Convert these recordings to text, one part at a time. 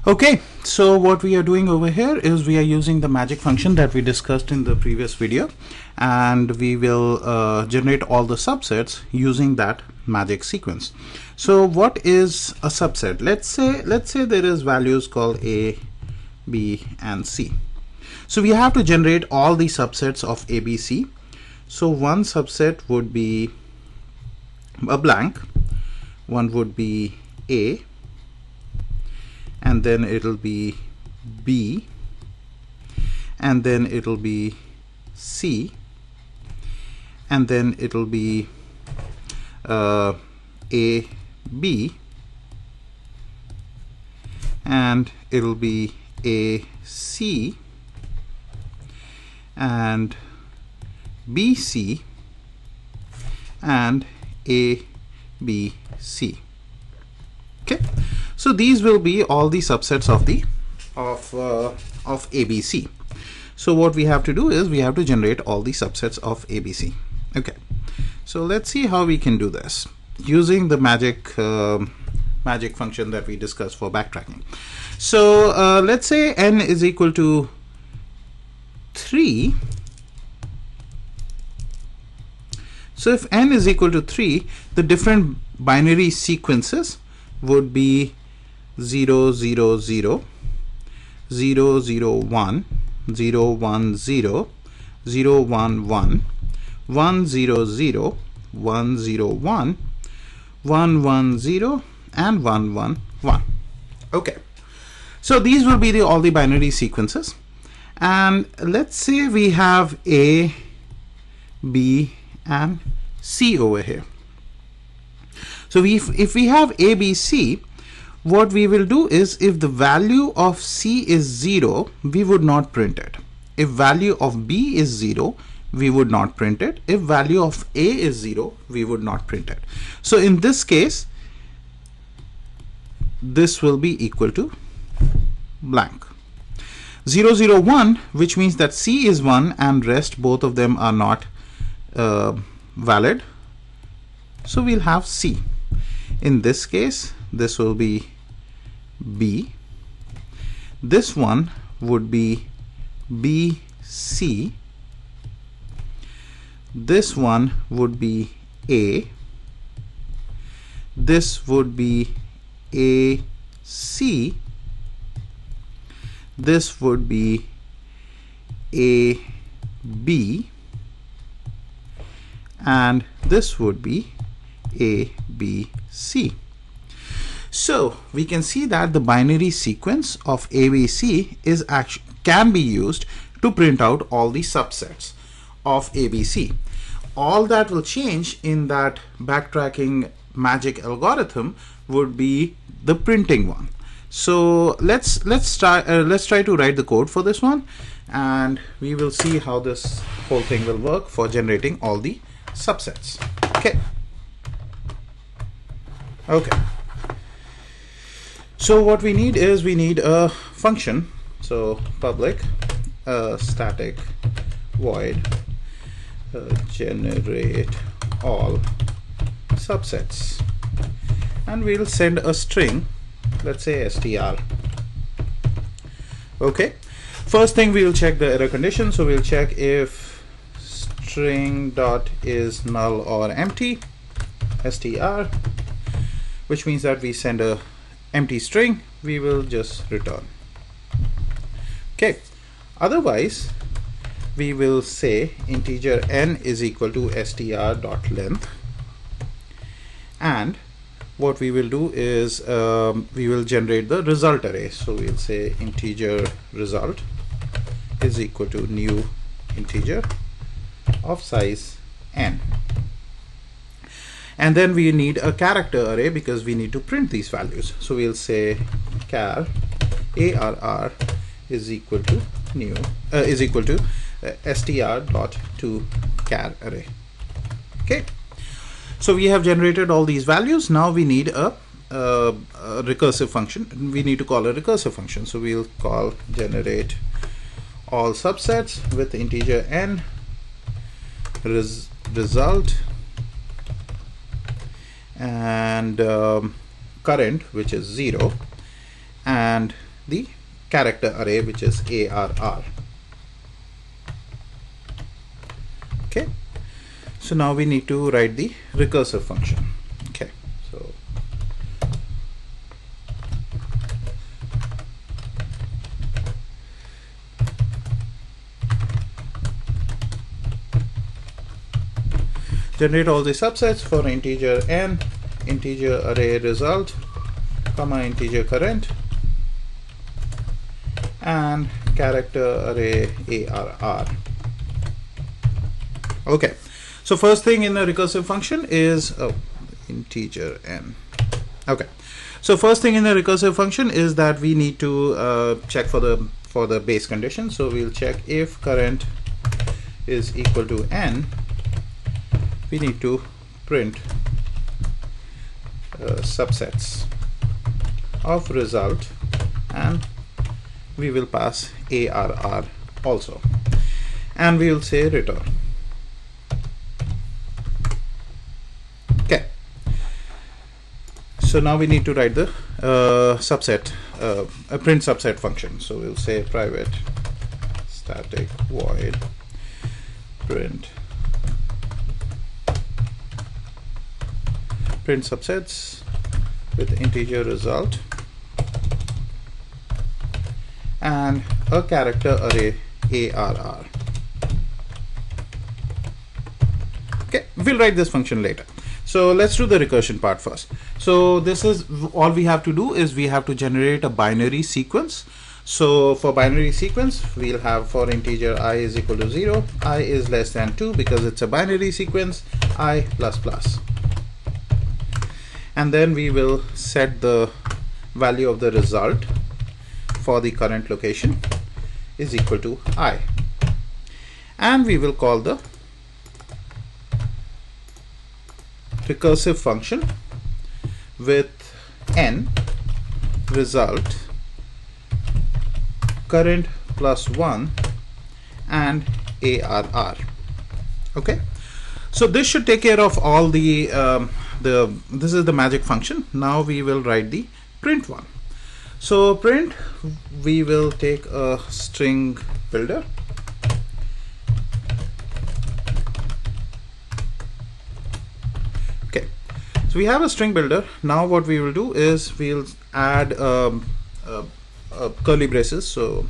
Okay, so what we are doing over here is we are using the magic function that we discussed in the previous video, and we will generate all the subsets using that magic sequence. So what is a subset? Let's say there is values called A, B, and C. So we have to generate all the subsets of A, B, C. So one subset would be a blank, one would be A, and then it'll be B, and then it'll be C, and then it'll be A, B, and it'll be A, C, and B, C, and A, B, C. Okay, so these will be all the subsets of the of ABC. So what we have to do is we have to generate all the subsets of ABC. Okay, so let's see how we can do this using the magic function that we discussed for backtracking. So let's say n is equal to 3. So if n is equal to 3, the different binary sequences would be 0, 0, 0, 0, 0, 1, 0, 1, 0, 0, 1, 1, 1, 0, 0, 1, 0, 1, 1, 1, 0, and 1, 1, 1. Okay, so these will be all the binary sequences. And let's say we have A, B, and C over here. So if we have A, B, C, what we will do is if the value of C is 0, we would not print it. If value of B is 0, we would not print it. If value of A is 0, we would not print it. So in this case, this will be equal to blank. 0, 0, 1, which means that C is 1 and rest both of them are not valid. So we'll have C. In this case, this will be B. This one would be BC. This one would be A. This would be AC. This would be AB. And this would be ABC. So we can see that the binary sequence of ABC is can be used to print out all the subsets of ABC. All that will change in that backtracking magic algorithm would be the printing one. So let's try to write the code for this one, and we will see how this whole thing will work for generating all the subsets. Okay, so what we need is we need a function. So public static void generate all subsets, and we'll send a string, let's say str. Okay, first thing we will check the error condition. So we'll check if string dot is null or empty, str, which means that we send a empty string, we will just return. Okay, otherwise we will say integer n is equal to str dot length, and what we will do is we will generate the result array. So we'll say integer result is equal to new integer of size n. And then we need a character array because we need to print these values. So we'll say char arr is equal to new is equal to str dot to char array. Okay, so we have generated all these values. Now we need a recursive function. We need to call a recursive function. So we'll call generate all subsets with integer n result and current, which is 0, and the character array, which is ARR. Okay, so now we need to write the recursive function. Okay, so generate all the subsets for integer n, integer array result, comma integer current, and character array ARR. Okay, so first thing in the recursive function is integer n. Okay, so first thing in the recursive function is that we need to check for the base condition. So we'll check if current is equal to n. We need to print subsets of result, and we will pass ARR also, and we will say return. Okay, so now we need to write the subset, a print subset function. So we'll say private static void print subsets with integer result and a character array ARR. Okay, we'll write this function later. So let's do the recursion part first. So this is all we have to do, is we have to generate a binary sequence. So for binary sequence, we'll have for integer I is equal to 0, I is less than 2 because it's a binary sequence, I plus plus. And then we will set the value of the result for the current location is equal to I. And we will call the recursive function with n result current plus 1 and ARR. Okay, so this should take care of all the this is the magic function. Now we will write the print one. So print, we will take a string builder. Okay, so we have a string builder. Now what we will do is we'll add curly braces. So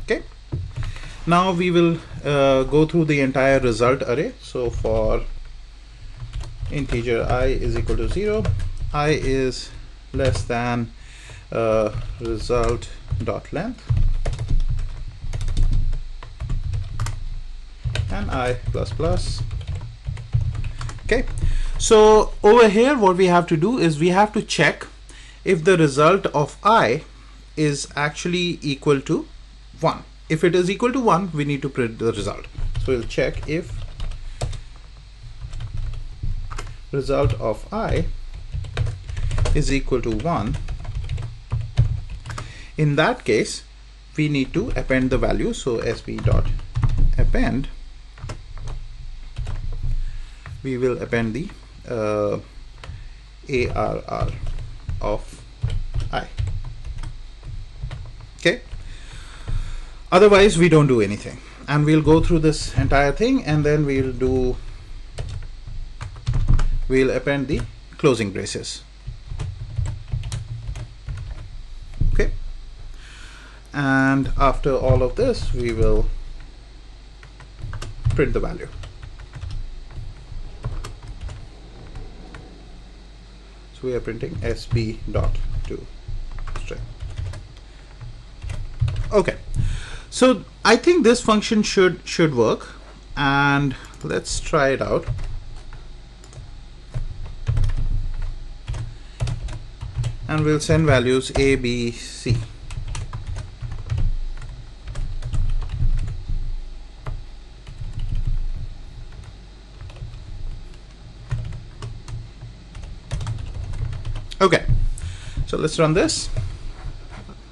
okay, now we will go through the entire result array. So for integer I is equal to 0, I is less than result dot length and I plus plus. Okay, so over here what we have to do is we have to check if the result of I is actually equal to 1. If it is equal to 1, we need to print the result. So we'll check if result of I is equal to 1. In that case, we need to append the value. So sb dot append, we will append the ARR of I. Okay, otherwise we don't do anything, and we'll go through this entire thing, and then we'll append the closing braces. Okay, and after all of this we will print the value. So we are printing sb dot to string. Okay, so I think this function should work, and let's try it out. And we'll send values A, B, C. Okay, so let's run this.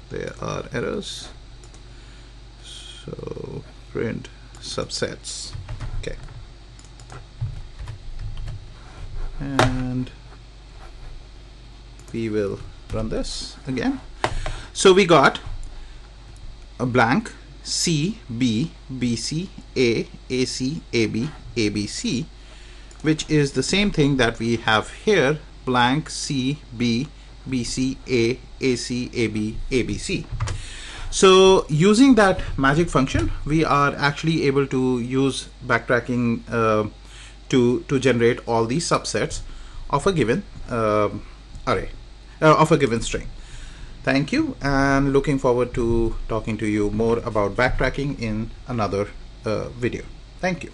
There are errors. So print subsets. Okay, we will run this again. So we got a blank C, B, BC, A, AC, AB, ABC, which is the same thing that we have here, blank C, B, BC, A, AC, AB, ABC. So using that magic function, we are actually able to use backtracking to generate all these subsets of a given array, of a given string. Thank you, and looking forward to talking to you more about backtracking in another video. Thank you.